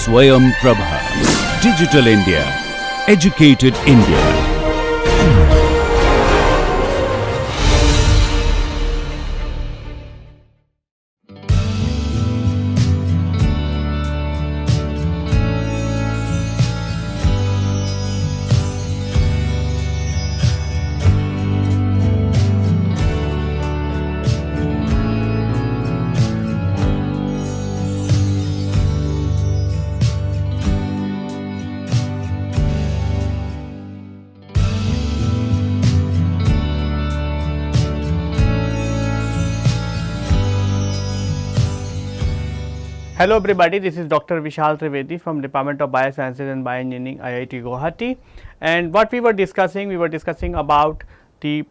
Swayam Prabha. Digital India. Educated India. Hello everybody, this is Dr. Vishal Trivedi from Department of Biosciences and Bioengineering, IIT Guwahati. And what we were discussing about the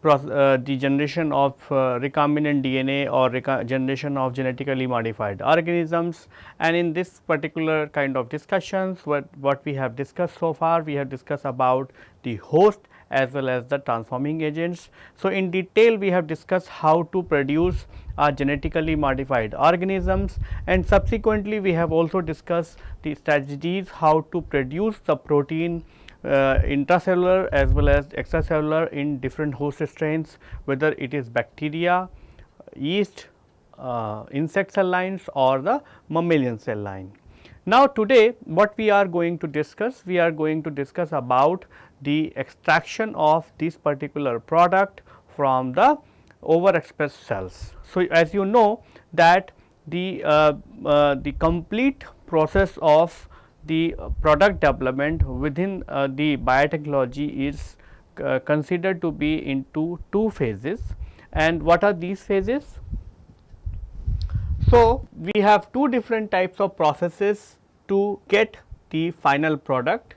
generation of recombinant DNA or generation of genetically modified organisms. And in this particular kind of discussions, what we have discussed so far, we have discussed about the host as well as the transforming agents. So, in detail we have discussed how to produce genetically modified organisms, and subsequently we have also discussed the strategies how to produce the protein intracellular as well as extracellular in different host strains, whether it is bacteria, yeast, insect cell lines or the mammalian cell line. Now, today what we are going to discuss? We are going to discuss about the extraction of this particular product from the overexpressed cells. So, as you know that the complete process of the product development within the biotechnology is considered to be into two phases. And what are these phases? So, we have two different types of processes to get the final product.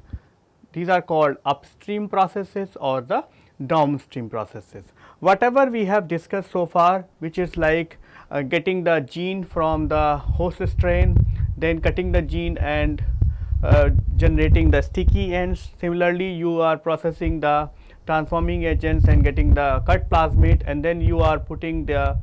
These are called upstream processes or the downstream processes. Whatever we have discussed so far, which is like getting the gene from the host strain, then cutting the gene and generating the sticky ends. Similarly, you are processing the transforming agents and getting the cut plasmid, and then you are putting the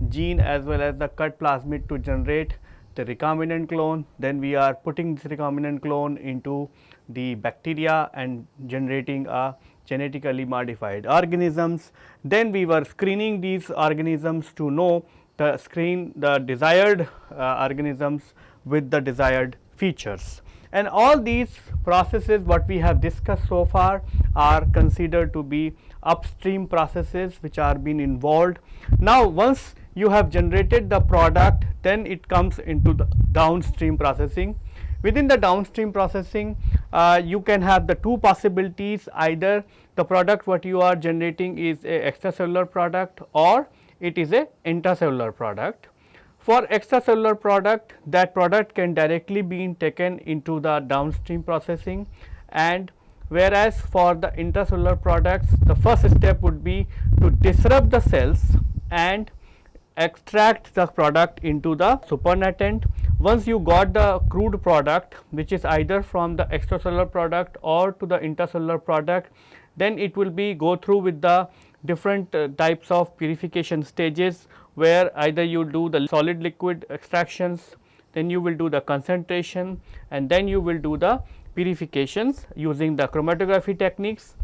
gene as well as the cut plasmid to generate the recombinant clone. Then we are putting this recombinant clone into the bacteria and generating a genetically modified organisms. Then we were screening these organisms to know the desired organisms with the desired features. And all these processes what we have discussed so far are considered to be upstream processes which are being involved. Now, once you have generated the product, then it comes into the downstream processing. Within the downstream processing, you can have the two possibilities: either the product what you are generating is a extracellular product or it is a intracellular product. For extracellular product, that product can directly be taken into the downstream processing, and whereas for the intracellular products, the first step would be to disrupt the cells and extract the product into the supernatant. Once you got the crude product, which is either from the extracellular product or to the intracellular product, then it will be go through with the different types of purification stages, where either you do the solid liquid extractions, then you will do the concentration, and then you will do the purifications using the chromatography techniques,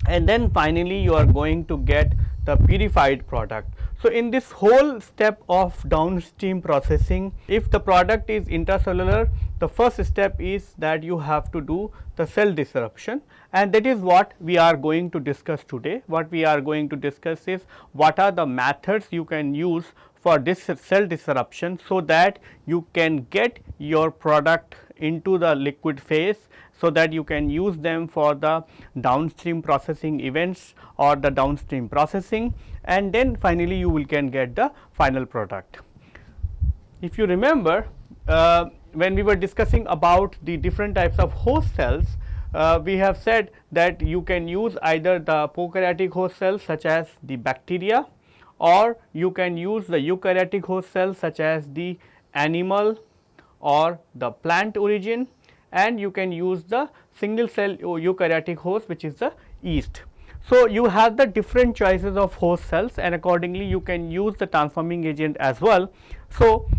and then finally you are going to get the purified product. So, in this whole step of downstream processing, if the product is intracellular, the first step is that you have to do the cell disruption, and that is what we are going to discuss today. What we are going to discuss is what are the methods you can use for this cell disruption, so that you can get your product into the liquid phase, so that you can use them for the downstream processing events or the downstream processing, and then finally you will can get the final product. If you remember, when we were discussing about the different types of host cells, we have said that you can use either the prokaryotic host cells such as the bacteria, or you can use the eukaryotic host cells such as the animal or the plant origin, and you can use the single cell eukaryotic host, which is the yeast. So, you have the different choices of host cells, and accordingly you can use the transforming agent as well. So,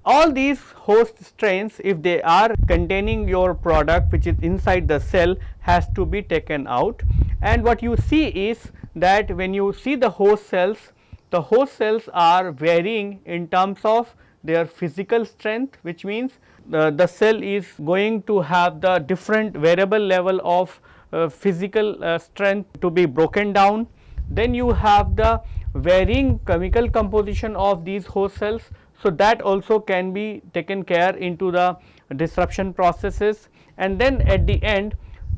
all these host strains, if they are containing your product which is inside the cell, has to be taken out. And what you see is that when you see the host cells are varying in terms of their physical strength, which means the cell is going to have the different variable level of physical strength to be broken down. Then you have the varying chemical composition of these host cells. So, that also can be taken care into the disruption processes, and then at the end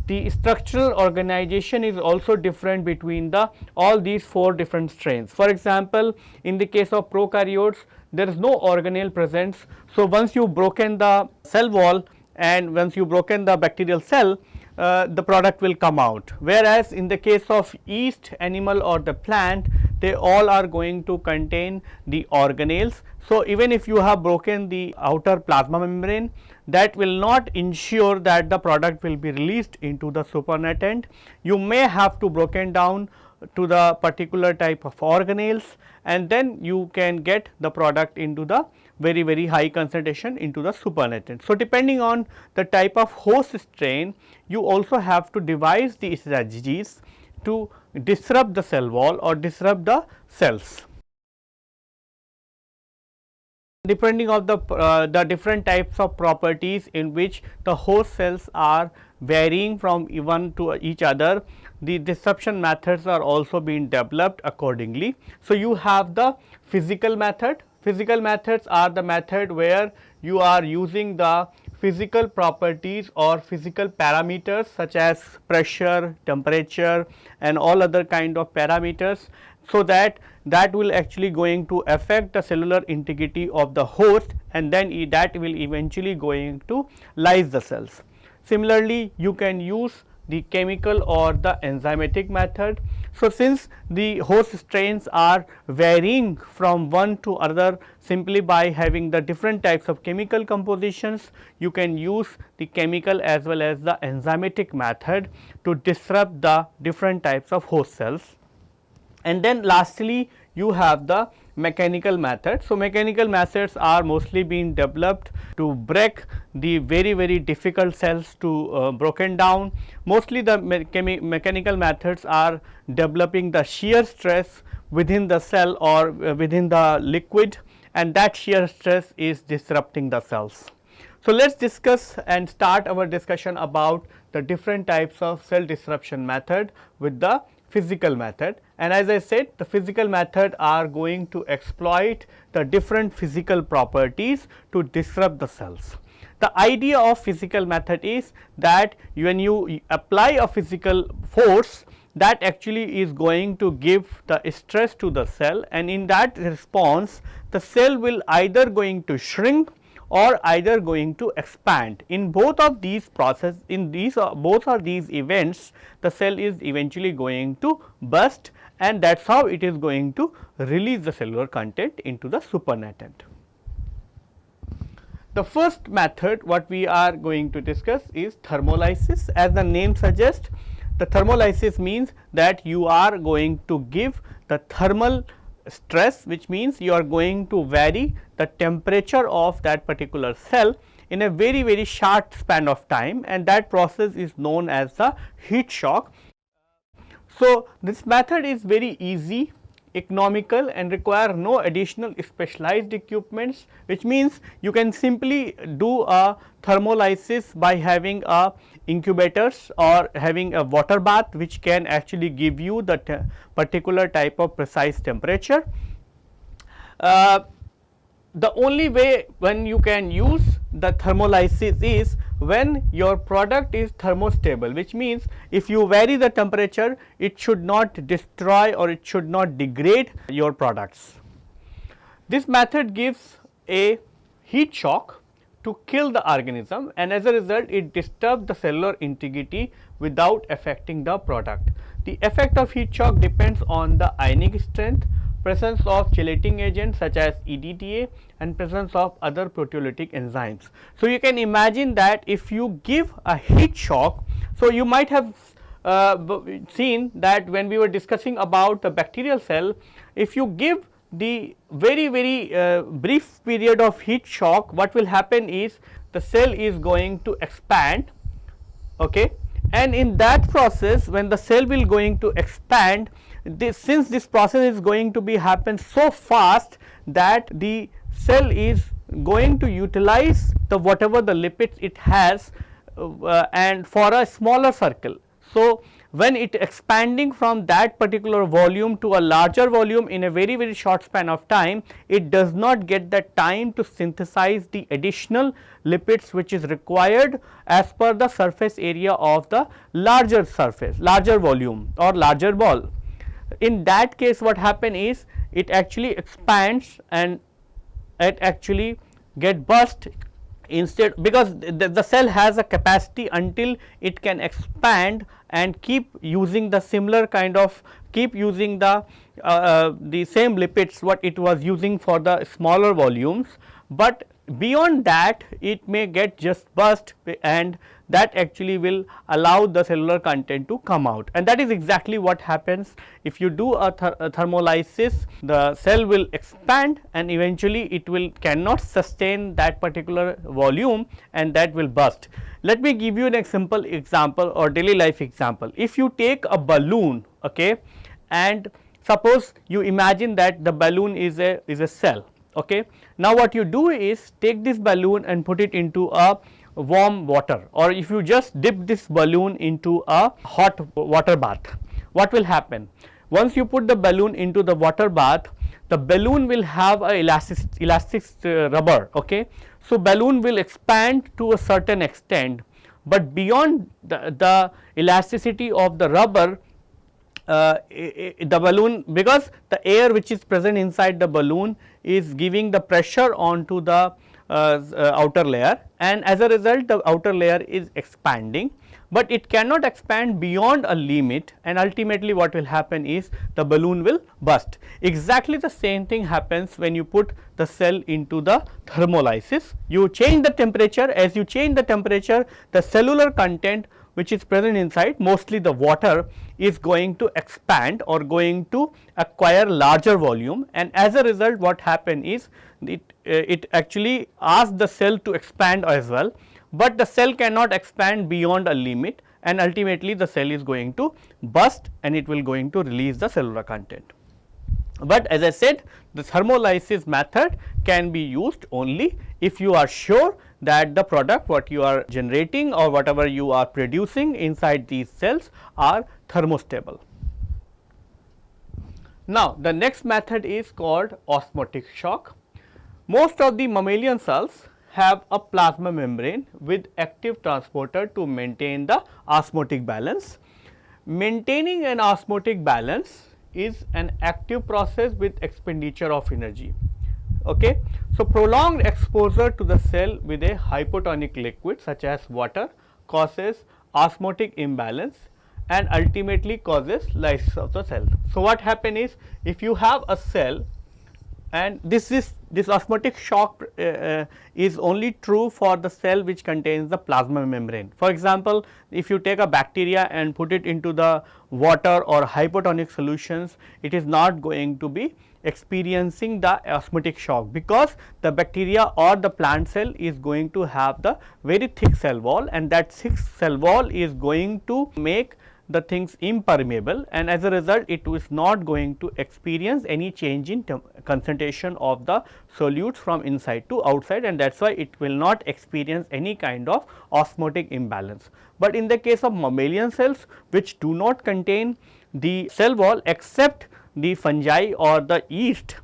the structural organization is also different between the all these 4 different strains. For example, in the case of prokaryotes, there is no organelle presence. So, once you broken the cell wall and once you broken the bacterial cell, the product will come out, whereas in the case of yeast, animal or the plant, they all are going to contain the organelles. So, even if you have broken the outer plasma membrane, that will not ensure that the product will be released into the supernatant. You may have to broken down to the particular type of organelles, and then you can get the product into the very high concentration into the supernatant. So, depending on the type of host strain, you also have to devise the strategies to disrupt the cell wall or disrupt the cells. Depending on the different types of properties in which the host cells are varying from one to each other, the disruption methods are also being developed accordingly. So, you have the physical method. Physical methods are the method where you are using the physical properties or physical parameters such as pressure, temperature and all other kind of parameters, so that will actually going to affect the cellular integrity of the host, and then that will eventually going to lyse the cells. Similarly, you can use the chemical or the enzymatic method. So, since the host strains are varying from one to other simply by having the different types of chemical compositions, you can use the chemical as well as the enzymatic method to disrupt the different types of host cells. And then lastly, you have the mechanical method. So, mechanical methods are mostly being developed to break the very difficult cells to broken down. Mostly the mechanical methods are developing the shear stress within the cell or within the liquid, and that shear stress is disrupting the cells. So, let us discuss and start our discussion about the different types of cell disruption method with the physical method. And as I said, the physical method are going to exploit the different physical properties to disrupt the cells. The idea of physical method is that when you apply a physical force, that actually is going to give the stress to the cell, and in that response the cell will either going to shrink or either going to expand. In both of these process, in these both of these events, the cell is eventually going to burst, and that is how it is going to release the cellular content into the supernatant. The first method what we are going to discuss is thermolysis. As the name suggests, the thermolysis means that you are going to give the thermal stress, which means you are going to vary the temperature of that particular cell in a very short span of time, and that process is known as the heat shock. So, this method is very easy, economical and require no additional specialized equipments, which means you can simply do a thermolysis by having a incubators or having a water bath, which can actually give you the particular type of precise temperature. The only way when you can use the thermolysis is when your product is thermostable, which means if you vary the temperature, it should not destroy or it should not degrade your products. This method gives a heat shock to kill the organism, and as a result it disturbs the cellular integrity without affecting the product. The effect of heat shock depends on the ionic strength, presence of chelating agents such as EDTA and presence of other proteolytic enzymes. So, you can imagine that if you give a heat shock, so you might have seen that when we were discussing about the bacterial cell, if you give the very brief period of heat shock, what will happen is the cell is going to expand, okay, and in that process when the cell will going to expand, since this process is going to be happen so fast that the cell is going to utilize the whatever the lipids it has and for a smaller circle. So, when it expanding from that particular volume to a larger volume in a very short span of time, it does not get the time to synthesize the additional lipids which is required as per the surface area of the larger surface, larger volume or larger ball. In that case what happen is it actually expands and it actually get burst instead, because the cell has a capacity until it can expand and keep using the similar kind of keep using the same lipids what it was using for the smaller volumes, but beyond that it may get just burst and that actually will allow the cellular content to come out, and that is exactly what happens if you do a thermolysis. The cell will expand and eventually it will cannot sustain that particular volume and that will burst. Let me give you an simple example or daily life example. If you take a balloon, okay, and suppose you imagine that the balloon is a cell, okay. Now what you do is take this balloon and put it into a warm water, or if you just dip this balloon into a hot water bath, what will happen? Once you put the balloon into the water bath, the balloon will have a elastic rubber, okay. So balloon will expand to a certain extent, but beyond the elasticity of the rubber, the balloon, because the air which is present inside the balloon is giving the pressure onto the outer layer, and as a result the outer layer is expanding, but it cannot expand beyond a limit, and ultimately what will happen is the balloon will burst. Exactly the same thing happens when you put the cell into the thermolysis. You change the temperature, as you change the temperature, the cellular content which is present inside, mostly the water, is going to expand or going to acquire larger volume, and as a result what happen is it actually asks the cell to expand as well, but the cell cannot expand beyond a limit, and ultimately the cell is going to burst and it will going to release the cellular content. But as I said, the thermolysis method can be used only if you are sure that the product what you are generating or whatever you are producing inside these cells are thermostable. Now, the next method is called osmotic shock. Most of the mammalian cells have a plasma membrane with active transporter to maintain the osmotic balance. Maintaining an osmotic balance is an active process with expenditure of energy. Okay. So, prolonged exposure to the cell with a hypotonic liquid such as water causes osmotic imbalance and ultimately causes lysis of the cell. So, what happen is if you have a cell, and this osmotic shock is only true for the cell which contains the plasma membrane. For example, if you take a bacteria and put it into the water or hypotonic solutions, it is not going to be experiencing the osmotic shock, because the bacteria or the plant cell is going to have the very thick cell wall, and that thick cell wall is going to make the things impermeable, and as a result it is not going to experience any change in concentration of the solutes from inside to outside, and that is why it will not experience any kind of osmotic imbalance. But in the case of mammalian cells which do not contain the cell wall except the fungi or the yeast,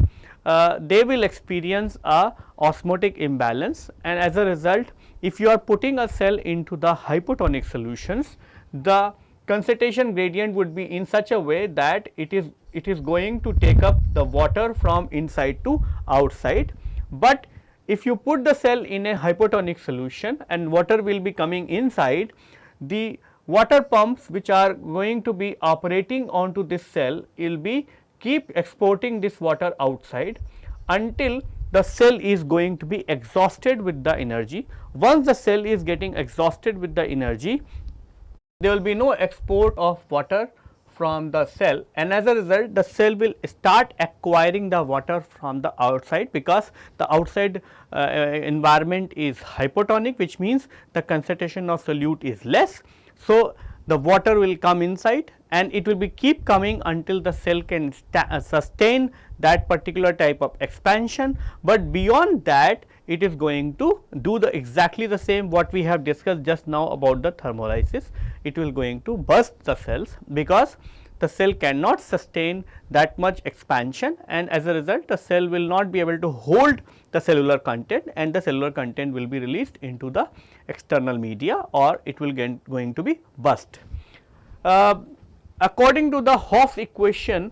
they will experience a osmotic imbalance, and as a result if you are putting a cell into the hypotonic solutions, the concentration gradient would be in such a way that it is going to take up the water from inside to outside. But if you put the cell in a hypotonic solution and water will be coming inside, the water pumps which are going to be operating onto this cell will be keep exporting this water outside until the cell is going to be exhausted with the energy. Once the cell is getting exhausted with the energy, there will be no export of water from the cell, and as a result the cell will start acquiring the water from the outside, because the outside environment is hypotonic, which means the concentration of solute is less. So, the water will come inside and it will be keep coming until the cell can sustain that particular type of expansion, but beyond that it is going to do the exactly the same what we have discussed just now about the thermolysis. It will going to burst the cells, because the cell cannot sustain that much expansion, and as a result the cell will not be able to hold the cellular content, and the cellular content will be released into the external media, or it will going to be burst. According to the Hoff's equation,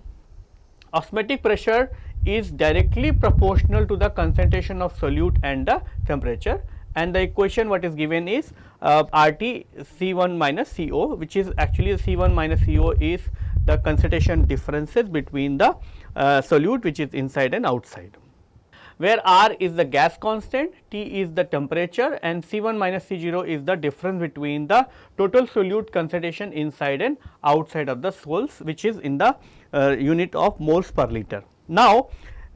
osmotic pressure is directly proportional to the concentration of solute and the temperature, and the equation what is given is RT C1 minus CO, which is actually C1 minus CO is the concentration differences between the solute which is inside and outside, where R is the gas constant, T is the temperature, and C1 minus C0 is the difference between the total solute concentration inside and outside of the cells, which is in the unit of moles per liter. Now,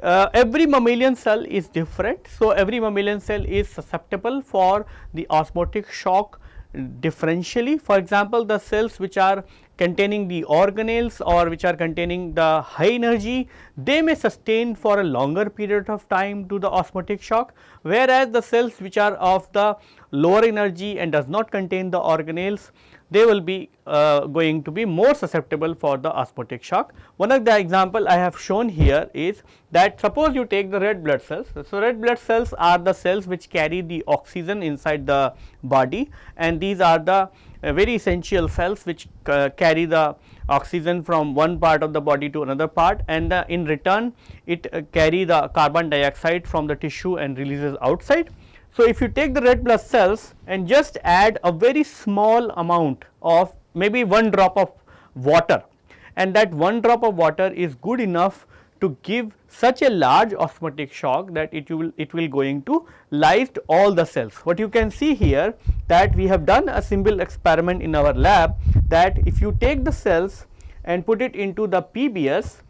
every mammalian cell is different. So, every mammalian cell is susceptible for the osmotic shock differentially. For example, the cells which are containing the organelles or which are containing the high energy, they may sustain for a longer period of time to the osmotic shock, whereas the cells which are of the lower energy and does not contain the organelles, they will be going to be more susceptible for the osmotic shock. One of the example I have shown here is that suppose you take the red blood cells. So, red blood cells are the cells which carry the oxygen inside the body, and these are the very essential cells which carry the oxygen from one part of the body to another part, and in return it carry the carbon dioxide from the tissue and releases outside. So, if you take the red blood cells and just add a very small amount of maybe one drop of water, and that one drop of water is good enough to give such a large osmotic shock that it will going to lyse all the cells. What you can see here, that we have done a simple experiment in our lab, that if you take the cells and put it into the PBS,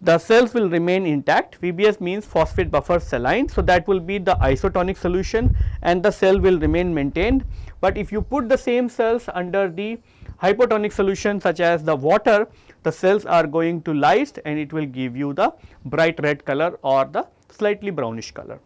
the cells will remain intact. PBS means phosphate buffer saline. So, that will be the isotonic solution and the cell will remain maintained. But if you put the same cells under the hypotonic solution such as the water, the cells are going to lyse and it will give you the bright red color or the slightly brownish color.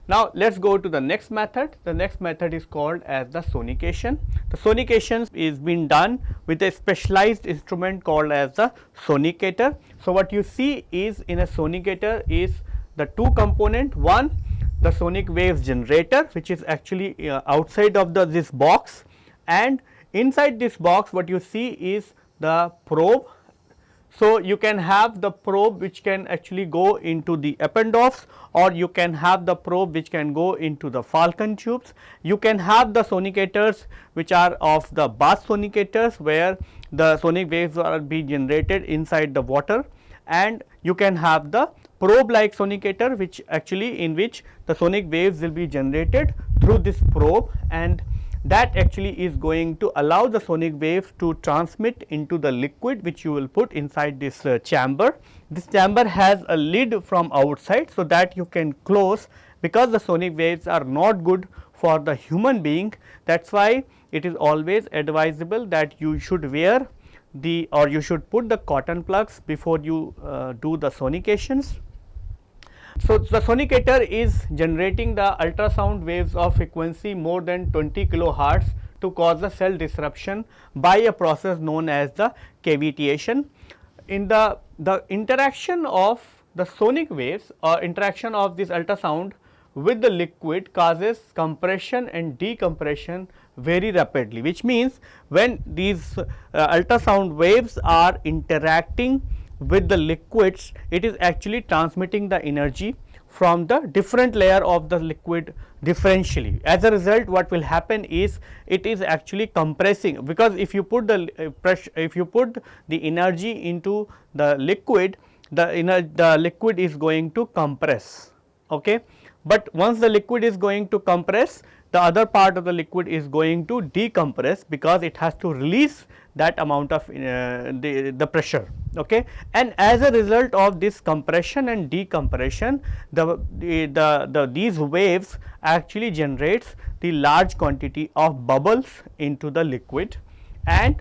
Now, let us go to the next method. The next method is called as the sonication. The sonication is being done with a specialized instrument called as the sonicator. So, what you see is in a sonicator is the two component, one the sonic waves generator, which is actually outside of this box, and inside this box what you see is the probe. So, you can have the probe which can actually go into the Eppendorf's, or you can have the probe which can go into the Falcon tubes. You can have the sonicators which are of the bath sonicators, where the sonic waves are being generated inside the water, and you can have the probe like sonicator, which actually in which the sonic waves will be generated through this probe, and that actually is going to allow the sonic waves to transmit into the liquid which you will put inside this chamber. This chamber has a lid from outside, so that you can close, because the sonic waves are not good for the human being. That is why it is always advisable that you should wear or you should put the cotton plugs before you do the sonications. So, the sonicator is generating the ultrasound waves of frequency more than 20 kilohertz to cause the cell disruption by a process known as the cavitation. In the interaction of the sonic waves or interaction of this ultrasound with the liquid causes compression and decompression very rapidly, which means when these ultrasound waves are interacting with the liquids, it is actually transmitting the energy from the different layer of the liquid differentially. As a result, what will happen is it is actually compressing, because if you put the pressure, if you put the energy into the liquid, the liquid is going to compress. Okay. But once the liquid is going to compress, the other part of the liquid is going to decompress, because it has to release that amount of the pressure. Okay, and as a result of this compression and decompression, these waves actually generates the large quantity of bubbles into the liquid, and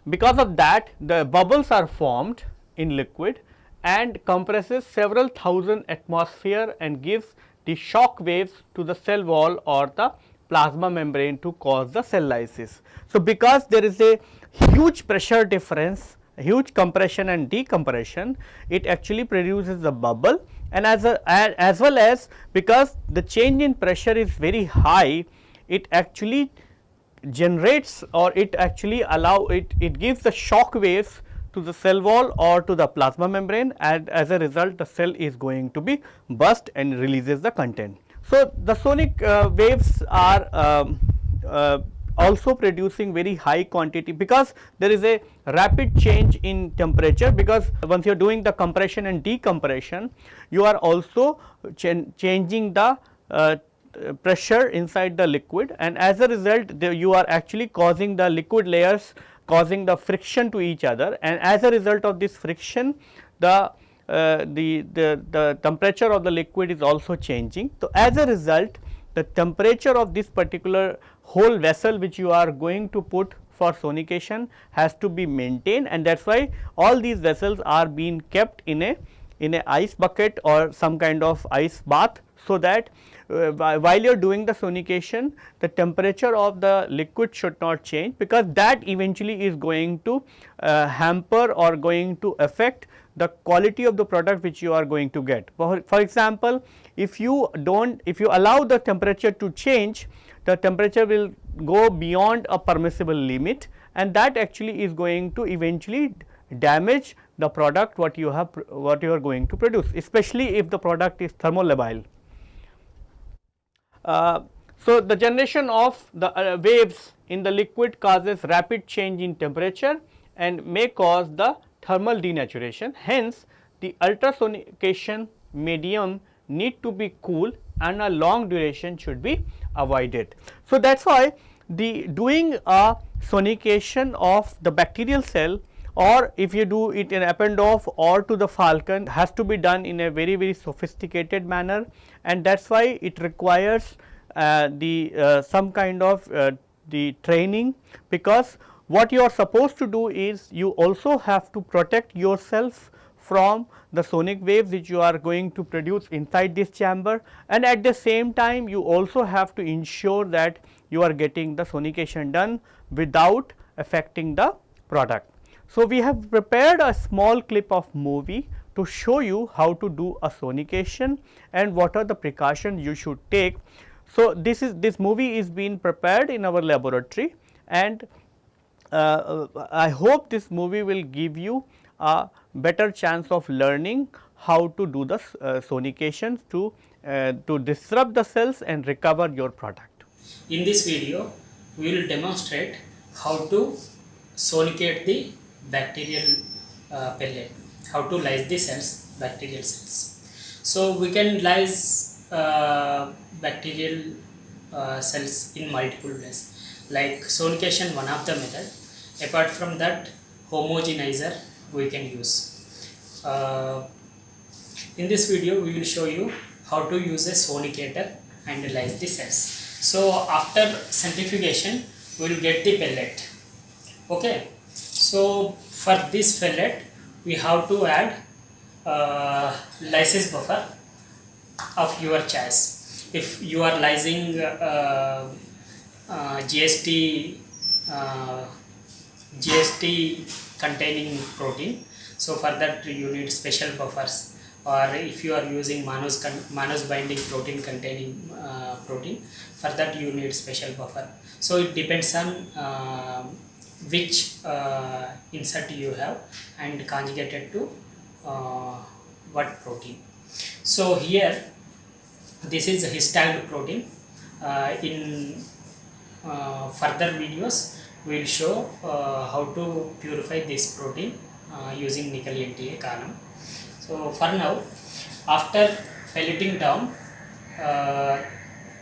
because of that the bubbles are formed in liquid and compresses several thousand atmosphere and gives the shock waves to the cell wall or the plasma membrane to cause the cell lysis. So, because there is a huge pressure difference, huge compression and decompression, it actually produces the bubble, and as well as because the change in pressure is very high, it actually generates, or it actually it gives the shock waves to the cell wall or to the plasma membrane, and as a result the cell is going to be burst and releases the content. So, the sonic waves are also producing very high quantity, because there is a rapid change in temperature, because once you are doing the compression and decompression, you are also changing the pressure inside the liquid, and as a result you are actually causing the liquid layers, causing the friction to each other, and as a result of this friction the temperature of the liquid is also changing. So, as a result the temperature of this particular whole vessel which you are going to put for sonication has to be maintained, and that is why all these vessels are being kept in a ice bucket or some kind of ice bath, so that while you are doing the sonication the temperature of the liquid should not change, because that eventually is going to hamper or going to affect the quality of the product which you are going to get. For example, if you allow the temperature to change, the temperature will go beyond a permissible limit, and that actually is going to eventually damage the product what you are going to produce, especially if the product is thermolabile. So, the generation of the waves in the liquid causes rapid change in temperature and may cause the thermal denaturation. Hence, the ultrasonication medium need to be cool and a long duration should be avoided. So, that is why the doing a sonication of the bacterial cell, or if you do it in Eppendorf or to the falcon, has to be done in a very sophisticated manner, and that is why it requires some kind of the training, because what you are supposed to do is you also have to protect yourself from the sonic waves which you are going to produce inside this chamber, and at the same time you also have to ensure that you are getting the sonication done without affecting the product. So, we have prepared a small clip of movie to show you how to do a sonication and what are the precautions you should take. So, this movie is being prepared in our laboratory, and I hope this movie will give you a better chance of learning how to do the sonication to disrupt the cells and recover your product. In this video, we will demonstrate how to sonicate the bacterial pellet, how to lyse the cells, bacterial cells. So, we can lyse bacterial cells in multiple ways, like sonication one of the method. Apart from that, homogenizer we can use. In this video, we will show you how to use a sonicator and lyse the cells. So, after centrifugation, we will get the pellet. Okay. So, for this pellet, we have to add lysis buffer of your choice. If you are lysing GST containing protein, so for that you need special buffers, or if you are using mannose binding protein containing protein, for that you need special buffer. So, it depends on which insert you have and conjugated to what protein. So, here this is a histagged protein. In further videos we will show how to purify this protein using nickel NTA column. So, for now, after pelleting down,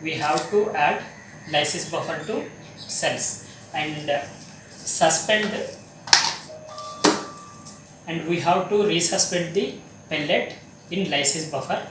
we have to add lysis buffer to cells, and suspend, and we have to resuspend the pellet in lysis buffer.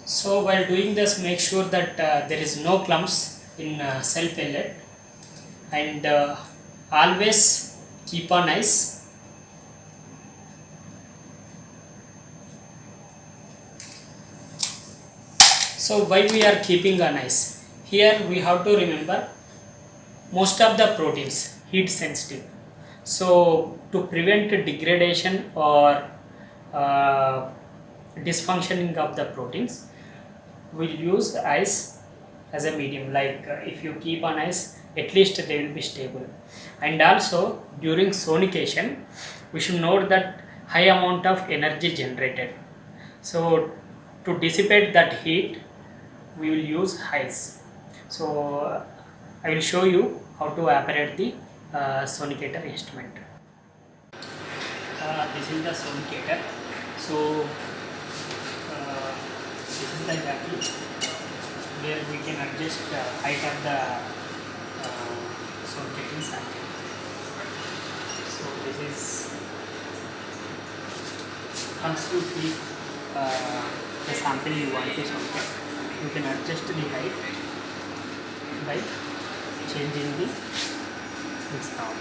So while doing this, make sure that there is no clumps in cell pellet, and always keep on ice. So why we are keeping on ice? Here we have to remember most of the proteins heat sensitive. So to prevent degradation or dysfunctioning of the proteins, we'll use ice as a medium. Like if you keep on ice, at least they will be stable. And also during sonication, we should note that high amount of energy generated. So to dissipate that heat, we will use ice. So I will show you how to operate the sonicator instrument. This is the sonicator. So this is the jacket where we can adjust the height of the sonicating sample. So this is once you keep the sample you want to sonicate, you can adjust the height by changing this knob.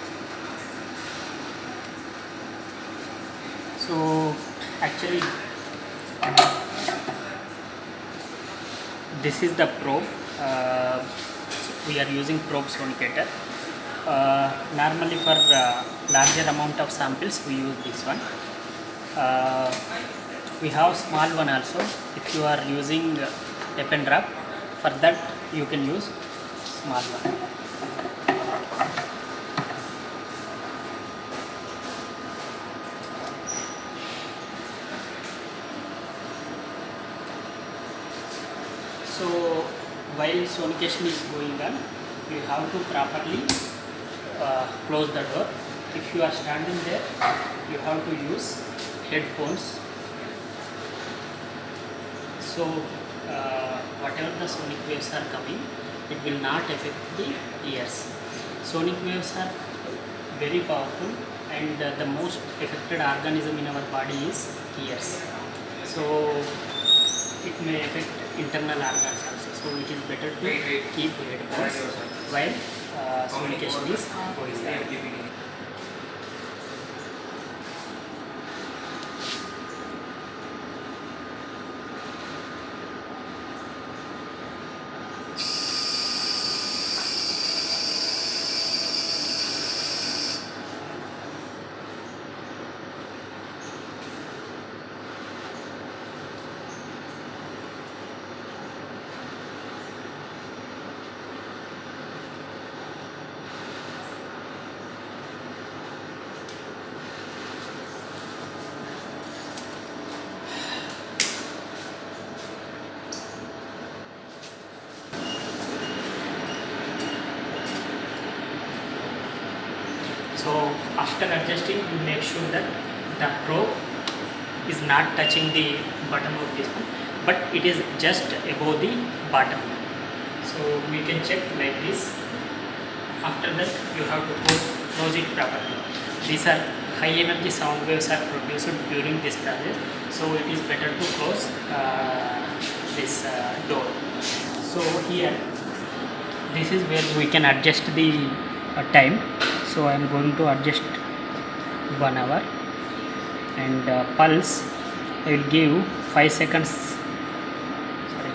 So actually this is the probe. We are using probe sonicator. Normally for larger amount of samples we use this one. We have small one also. If you are using a pen drop, for that you can use small one. So while sonication is going on, you have to properly close the door. If you are standing there, you have to use headphones. So whatever the sonic waves are coming, it will not affect the ears. Sonic waves are very powerful, and the most affected organism in our body is ears. So it may affect internal organs also. So it is better to keep headphones while sonication is going on. So after adjusting, you make sure that the probe is not touching the bottom of this one, but it is just above the bottom. So we can check like this. After that, you have to close it properly. These are high energy sound waves are produced during this process, so it is better to close this door. So here, this is where we can adjust the time. So I am going to adjust 1 hour, and pulse I will give 5 seconds. Sorry,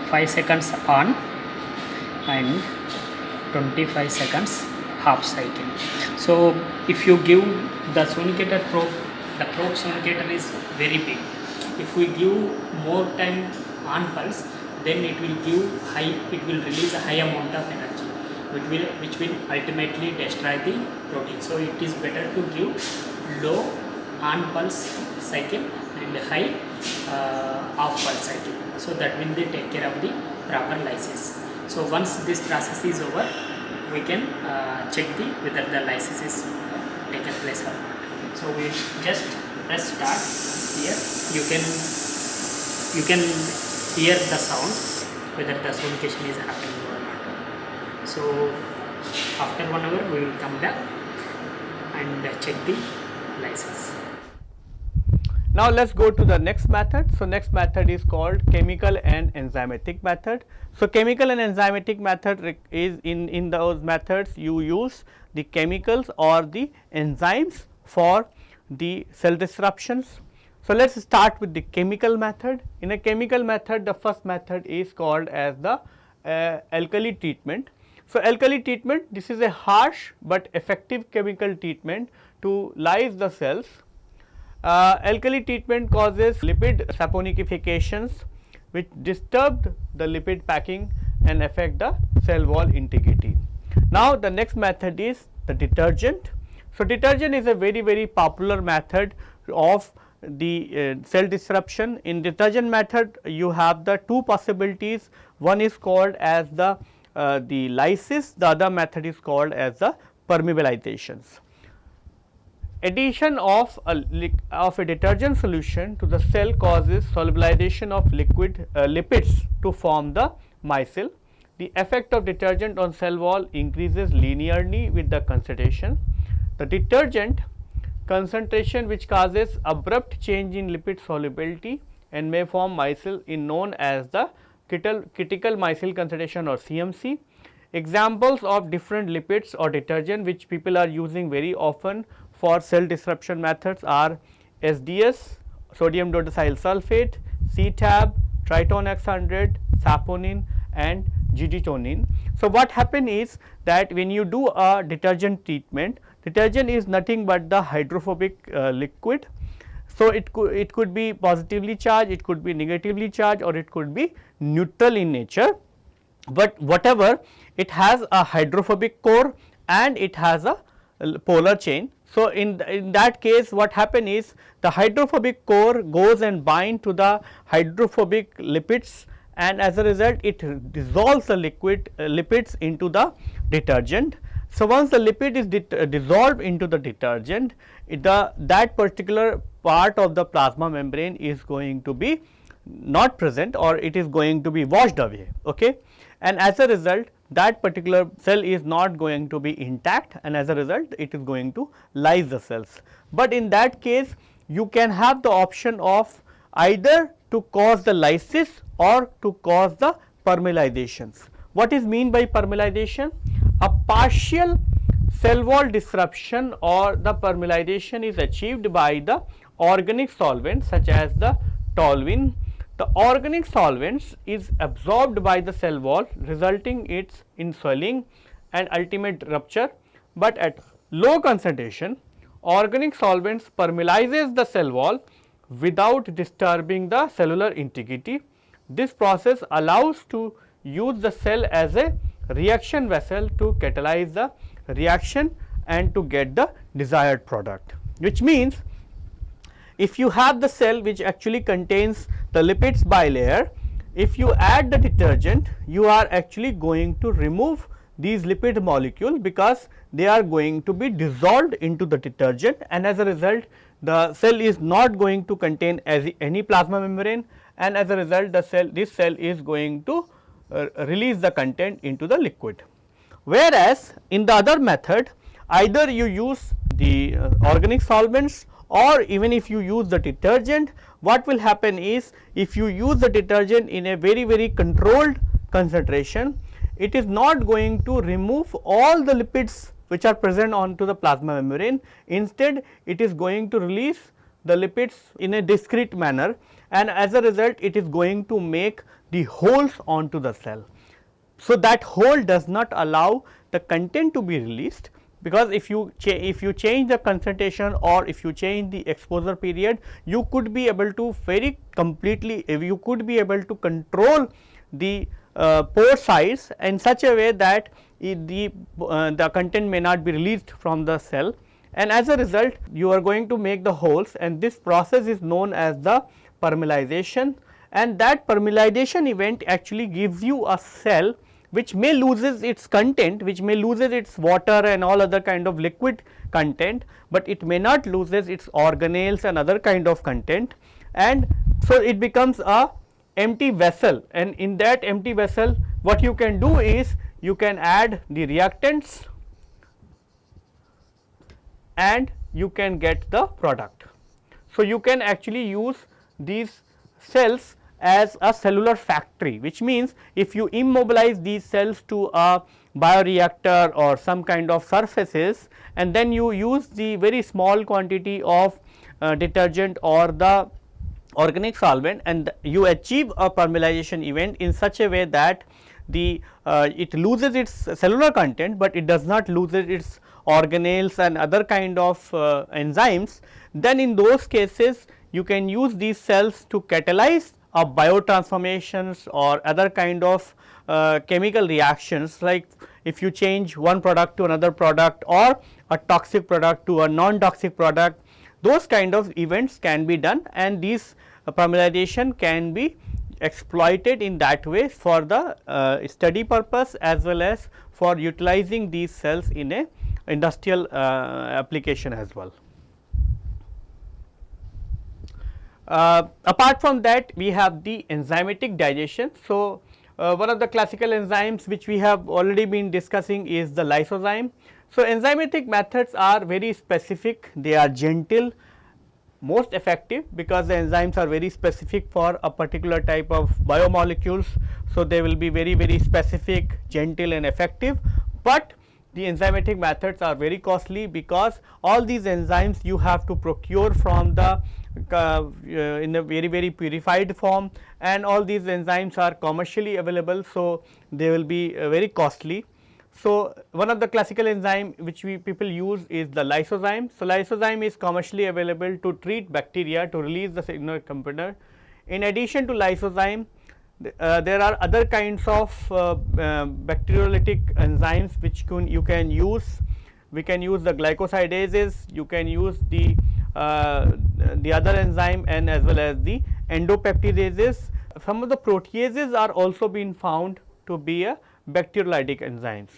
5 seconds on and 25 seconds half cycle. So if you give the sonicator probe, the probe sonicator is very big. If we give more time on pulse, then it will release a high amount of energy, which will ultimately destroy the protein. So it is better to give low on pulse cycle and high off pulsatile. So that will they take care of the proper lysis. So once this process is over, we can check whether the lysis is taken place or not. So we just press start here. You can hear the sound whether the sonication is happening or not. So after 1 hour we will come back and check the lysis. Now let's go to the next method. So next method is called chemical and enzymatic method. So chemical and enzymatic method is in those methods you use the chemicals or the enzymes for the cell disruptions. So let's start with the chemical method. In a chemical method, the first method is called as the alkali treatment. So alkali treatment, this is a harsh but effective chemical treatment to lyse the cells. Alkali treatment causes lipid saponifications which disturb the lipid packing and affect the cell wall integrity. Now the next method is the detergent. So detergent is a very popular method of the cell disruption. In detergent method you have the two possibilities, one is called as the lysis, the other method is called as the permeabilizations. Addition of a detergent solution to the cell causes solubilization of lipids to form the micelle. The effect of detergent on cell wall increases linearly with the concentration. The detergent concentration which causes abrupt change in lipid solubility and may form micelle is known as the critical micelle concentration or CMC. Examples of different lipids or detergent which people are using very often for cell disruption methods are SDS, sodium dodecyl sulfate, CTAB, Tritonex 100, saponin and GD-tonine. So what happen is that when you do a detergent treatment, detergent is nothing but the hydrophobic liquid. So it could be positively charged, it could be negatively charged, or it could be neutral in nature, but whatever, it has a hydrophobic core and it has a polar chain. So in that case what happen is the hydrophobic core goes and bind to the hydrophobic lipids, and as a result it dissolves the lipids into the detergent. So once the lipid is dissolved into the detergent, that particular part of the plasma membrane is going to be not present, or it is going to be washed away, okay, and as a result that particular cell is not going to be intact, and as a result it is going to lyse the cells. But in that case you can have the option of either to cause the lysis or to cause the permeabilizations. What is mean by permeabilization? A partial cell wall disruption or the permeabilization is achieved by the organic solvents such as the toluene. The organic solvents is absorbed by the cell wall, resulting in swelling and ultimate rupture, but at low concentration organic solvents permeabilizes the cell wall without disturbing the cellular integrity. This process allows to use the cell as a reaction vessel to catalyze the reaction and to get the desired product, which means if you have the cell which actually contains the lipids bilayer, if you add the detergent you are actually going to remove these lipid molecules this they are going to be dissolved into the detergent, and as a result the cell is not going to contain any plasma membrane, and as a result this cell is going to release the content into the liquid. Whereas in the other method either you use the organic solvents or even if you use the detergent, what will happen is if you use the detergent in a very controlled concentration, it is not going to remove all the lipids which are present onto the plasma membrane. Instead it is going to release the lipids in a discrete manner, and as a result it is going to make the holes onto the cell. So that hole does not allow the content to be released, because if you change the concentration or if you change the exposure period, you could be able to very completely, you could be able to control the pore size in such a way that the content may not be released from the cell, and as a result you are going to make the holes, and this process is known as the permeabilization, and that permeabilization event actually gives you a cell which may loses its content, which may loses its water and all other kind of liquid content, but it may not loses its organelles and other kind of content, and so it becomes a empty vessel, and in that empty vessel what you can do is you can add the reactants and you can get the product. So, you can actually use these cells as a cellular factory, which means if you immobilize these cells to a bioreactor or some kind of surfaces, and then you use the very small quantity of detergent or the organic solvent, and you achieve a permeabilization event in such a way that the it loses its cellular content, but it does not lose its organelles and other kind of enzymes, then in those cases you can use these cells to catalyze biotransformations or other kind of chemical reactions, like if you change one product to another product or a toxic product to a non-toxic product, those kind of events can be done, and these permeabilization can be exploited in that way for the study purpose as well as for utilizing these cells in a industrial application as well. Apart from that, we have the enzymatic digestion. So, one of the classical enzymes which we have already been discussing is the lysozyme. So, enzymatic methods are very specific, they are gentle, most effective because the enzymes are very specific for a particular type of biomolecules. So, they will be very specific, gentle and effective, but the enzymatic methods are very costly because all these enzymes you have to procure from the in a very purified form, and all these enzymes are commercially available. So, they will be very costly. So, one of the classical enzyme which people use is the lysozyme. So, lysozyme is commercially available to treat bacteria to release the signal component. In addition to lysozyme, there are other kinds of bacteriolytic enzymes which you can use. We can use the glycosidases, you can use the other enzyme and as well as the endopeptidases. Some of the proteases are also being found to be a bacteriolytic enzymes.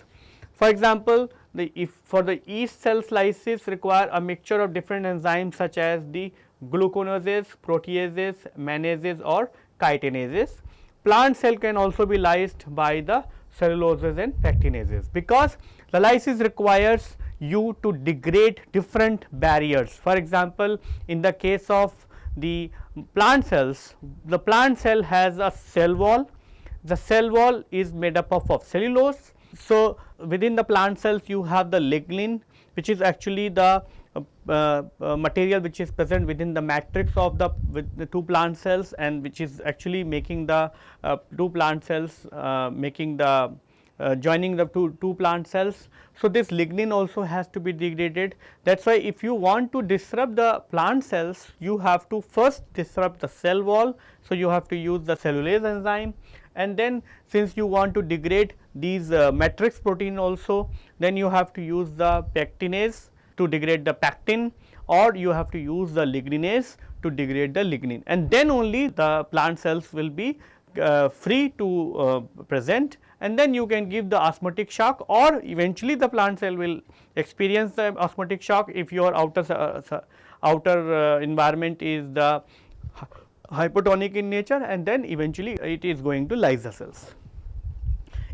For example, if for the yeast cell slices require a mixture of different enzymes such as the gluconases, proteases, manases or chitinases. Plant cell can also be lysed by the celluloses and pectinases, because the lysis requires you to degrade different barriers. For example, in the case of the plant cells, the plant cell has a cell wall. The cell wall is made up of cellulose. So, within the plant cells you have the lignin, which is actually the material which is present within the matrix of the two plant cells, and which is actually making the two plant cells making the joining the two plant cells. So, this lignin also has to be degraded. That is why if you want to disrupt the plant cells, you have to first disrupt the cell wall. So, you have to use the cellulase enzyme, and then since you want to degrade these matrix protein also, then you have to use the pectinase to degrade the pectin, or you have to use the ligninase to degrade the lignin, and then only the plant cells will be free to present, and then you can give the osmotic shock, or eventually the plant cell will experience the osmotic shock if your outer environment is the hypotonic in nature, and then eventually it is going to lyse the cells.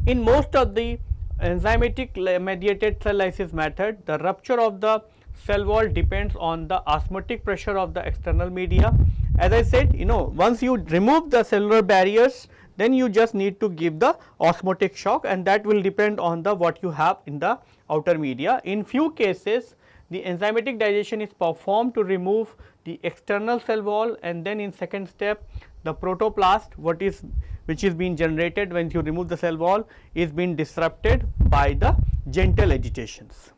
In most of the enzymatic mediated cell lysis method, the rupture of the cell wall depends on the osmotic pressure of the external media. As I said, once you remove the cellular barriers, then you just need to give the osmotic shock, and that will depend on the what you have in the outer media. In few cases, the enzymatic digestion is performed to remove the external cell wall, and then in second step the protoplast which is being generated when you remove the cell wall is being disrupted by the gentle agitations.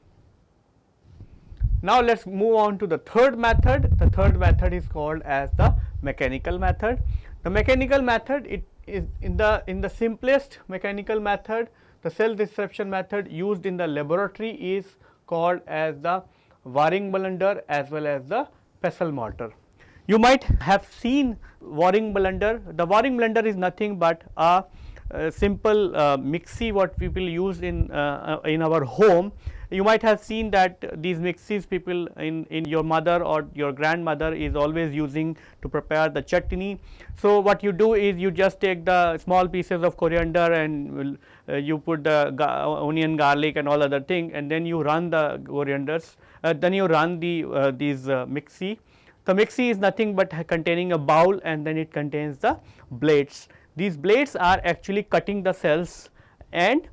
Now, let us move on to the third method. The third method is called as the mechanical method. The mechanical method, it is in the simplest mechanical method, the cell disruption method used in the laboratory is called as the Waring blunder as well as the pestle mortar. You might have seen Waring blunder. The Waring blunder is nothing but a simple mixie what people use in our home. You might have seen that these mixies people in your mother or your grandmother is always using to prepare the chutney. So, what you do is you just take the small pieces of coriander and you put the onion, garlic and all other thing, and then you run the corianders, then you run the these mixie. The mixie is nothing but containing a bowl, and then it contains the blades. These blades are actually cutting the cells and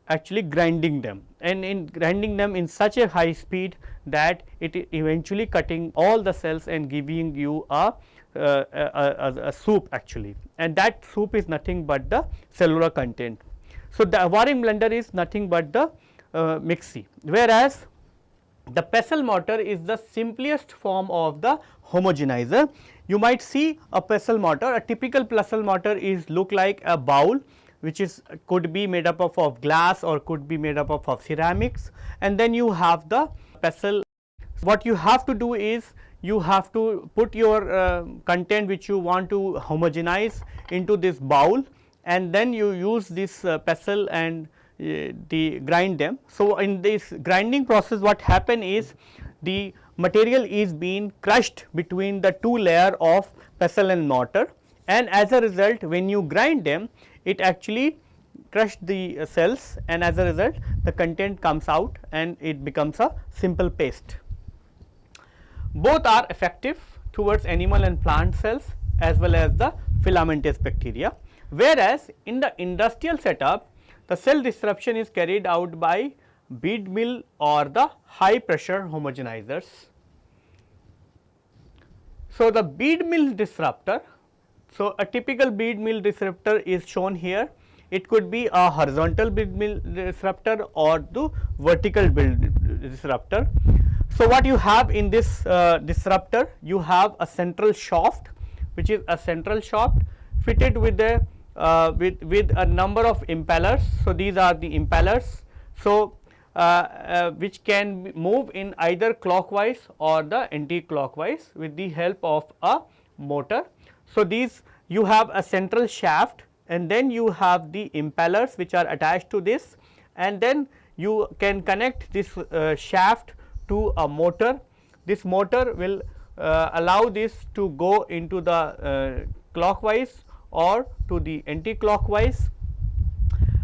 actually grinding them, and in grinding them in such a high speed that it eventually cutting all the cells and giving you a soup actually, and that soup is nothing but the cellular content. So, the Waring blender is nothing but the mixie, whereas the pestle mortar is the simplest form of the homogenizer. You might see a pestle mortar. A typical pestle mortar is look like a bowl, which is could be made up of glass or could be made up of ceramics, and then you have the pestle. What you have to do is you have to put your content which you want to homogenize into this bowl, and then you use this pestle and grind them. So, in this grinding process what happen is the material is being crushed between the two layer of pestle and mortar, and as a result when you grind them it actually crush the cells, and as a result the content comes out and it becomes a simple paste. Both are effective towards animal and plant cells as well as the filamentous bacteria, whereas in the industrial setup the cell disruption is carried out by bead mill or the high pressure homogenizers. So, the bead mill disruptor, so a typical bead mill disruptor is shown here. It could be a horizontal bead mill disruptor or the vertical bead disruptor. So, what you have in this disruptor, you have a central shaft, which is a central shaft fitted with a with a number of impellers. So, these are the impellers. So, which can move in either clockwise or the anti-clockwise with the help of a motor. So, these you have a central shaft, and then you have the impellers which are attached to this, and then you can connect this shaft to a motor. This motor will allow this to go into the clockwise or to the anti-clockwise.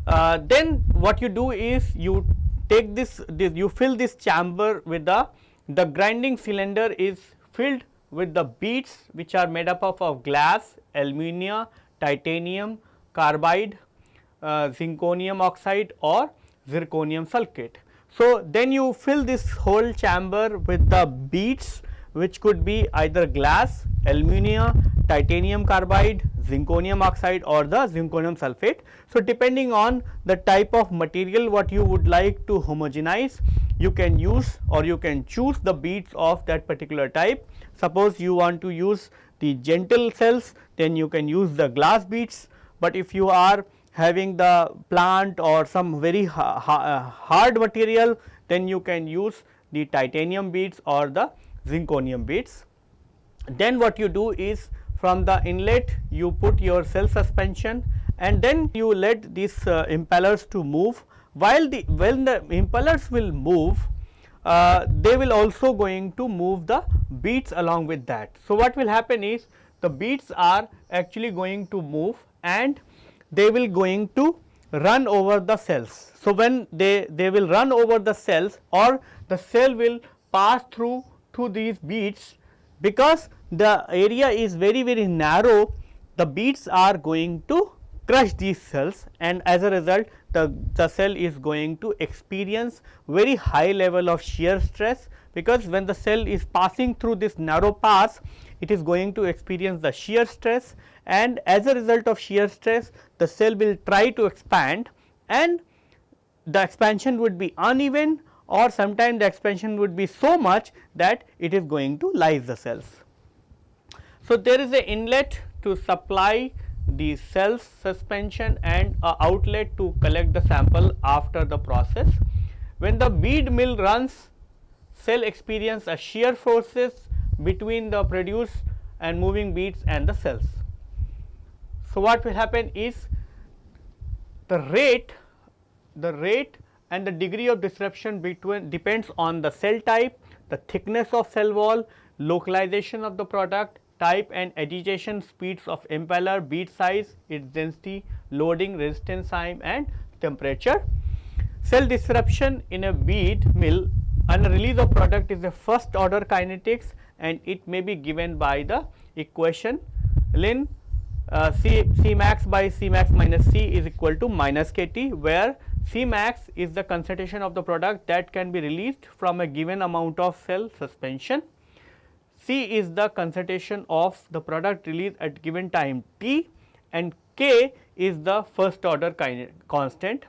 Then what you do is you take this you fill this chamber with the grinding cylinder is filled with the beads which are made up of glass, aluminium, titanium, carbide, zirconium oxide or zirconium sulfate. So, then you fill this whole chamber with the beads which could be either glass, aluminium, titanium carbide, zirconium oxide or the zirconium sulfate. So, depending on the type of material what you would like to homogenize, you can use or you can choose the beads of that particular type. Suppose you want to use the gentle cells, then you can use the glass beads, but if you are having the plant or some very hard material, then you can use the titanium beads or the zirconium beads. Then what you do is from the inlet you put your cell suspension, and then you let these impellers to move. When the impellers will move, they will also going to move the beads along with that. So, what will happen is the beads are actually going to move and they will going to run over the cells. So, when they will run over the cells or the cell will pass through these beads, because the area is very narrow, the beads are going to crush these cells, and as a result the cell is going to experience very high level of shear stress, because when the cell is passing through this narrow pass, it is going to experience the shear stress, and as a result of shear stress the cell will try to expand, and the expansion would be uneven, or sometimes the expansion would be so much that it is going to lyse the cells. So, there is an inlet to supply the cells suspension and a outlet to collect the sample after the process. When the bead mill runs cell experience a shear forces between the produced and moving beads and the cells. So, what will happen is the rate and the degree of disruption between depends on the cell type, the thickness of cell wall, localization of the product, type and agitation speeds of impeller, bead size, its density, loading, resistance time and temperature. Cell disruption in a bead mill and release of product is a first order kinetics, and it may be given by the equation ln C max by C max minus C is equal to minus kT, where C max is the concentration of the product that can be released from a given amount of cell suspension. C is the concentration of the product released at given time t, and K is the first order constant.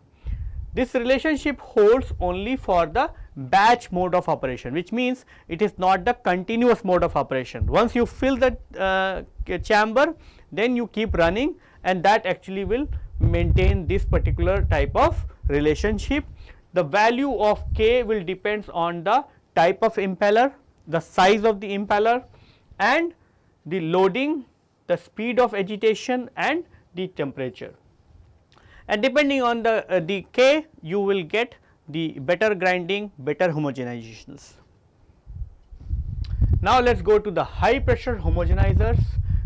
This relationship holds only for the batch mode of operation, which means it is not the continuous mode of operation. Once you fill the chamber, then you keep running, and that actually will maintain this particular type of relationship. The value of K will depends on the type of impeller, the size of the impeller and the loading, the speed of agitation and the temperature. And depending on the K, you will get the better grinding, better homogenizations. Now, let us go to the high pressure homogenizers.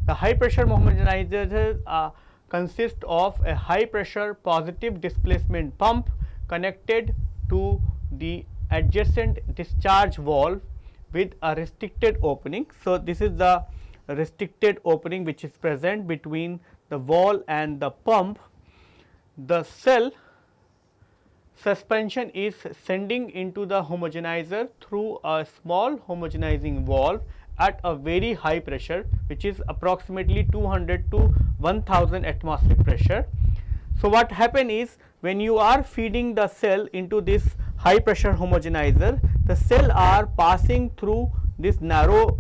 The high pressure homogenizers consist of a high pressure positive displacement pump connected to the adjacent discharge valve with a restricted opening. So, this is the restricted opening which is present between the valve and the pump. The cell suspension is sending into the homogenizer through a small homogenizing valve at a very high pressure, which is approximately 200 to 1000 atmospheric pressure. So, what happen is, when you are feeding the cell into this high pressure homogenizer, the cell are passing through this narrow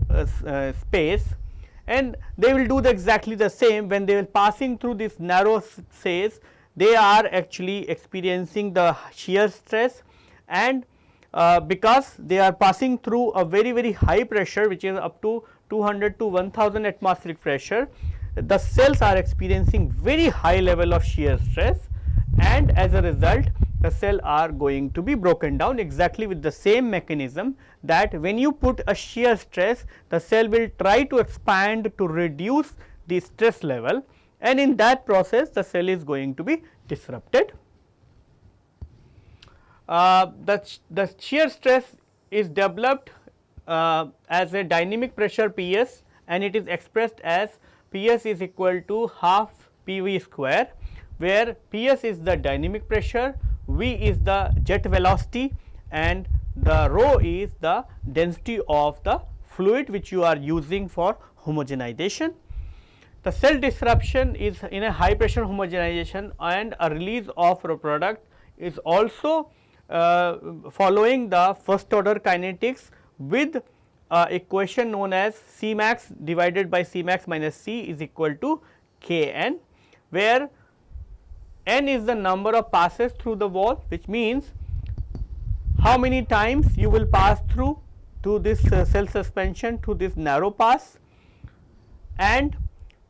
space, and they will do exactly the same. When they are passing through this narrow space, they are actually experiencing the shear stress, and because they are passing through a very high pressure, which is up to 200 to 1000 atmospheric pressure, the cells are experiencing very high level of shear stress, and as a result the cell are going to be broken down exactly with the same mechanism, that when you put a shear stress, the cell will try to expand to reduce the stress level, and in that process the cell is going to be disrupted. The shear stress is developed as a dynamic pressure Ps, and it is expressed as Ps is equal to half Pv square, where Ps is the dynamic pressure, V is the jet velocity, and the rho is the density of the fluid which you are using for homogenization. The cell disruption is in a high pressure homogenization, and a release of a product is also following the first order kinetics with equation known as C max divided by C max minus C is equal to Kn, where n is the number of passes through the wall, which means how many times you will pass through to this cell suspension to this narrow pass, and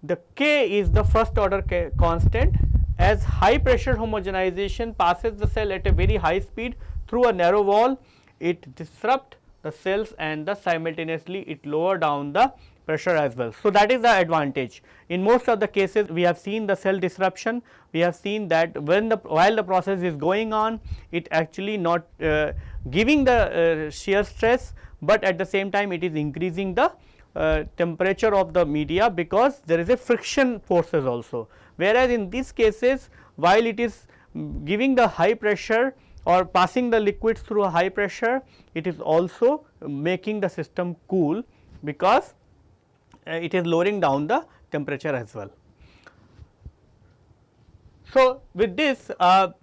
the K is the first order constant. As high pressure homogenization passes the cell at a very high speed through a narrow wall, it disrupts the cells and simultaneously it lower down the pressure as well. So, that is the advantage. In most of the cases we have seen the cell disruption, we have seen that while the process is going on, it actually not giving the shear stress, but at the same time it is increasing the temperature of the media, because there is a friction forces also. Whereas, in these cases, while it is giving the high pressure or passing the liquids through a high pressure, it is also making the system cool, because it is lowering down the temperature as well. So, with this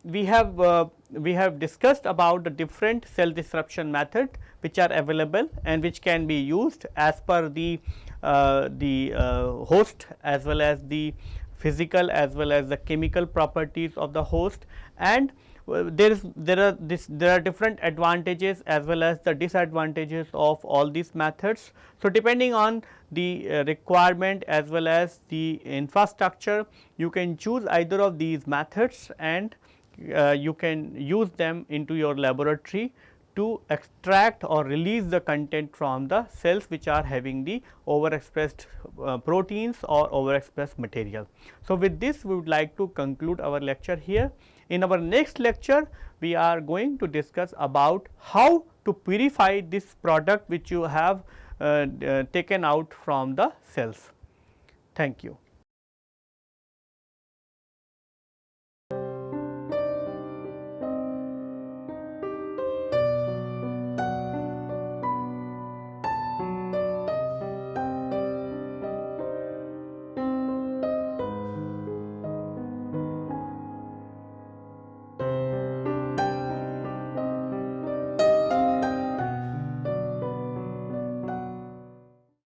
we have discussed about the different cell disruption method which are available and which can be used as per the host, as well as the physical as well as the chemical properties of the host, and there are different advantages as well as the disadvantages of all these methods. So, depending on the requirement as well as the infrastructure, you can choose either of these methods and you can use them into your laboratory to extract or release the content from the cells which are having the overexpressed proteins or overexpressed material. So, with this we would like to conclude our lecture here. In our next lecture, we are going to discuss about how to purify this product which you have taken out from the cells. Thank you.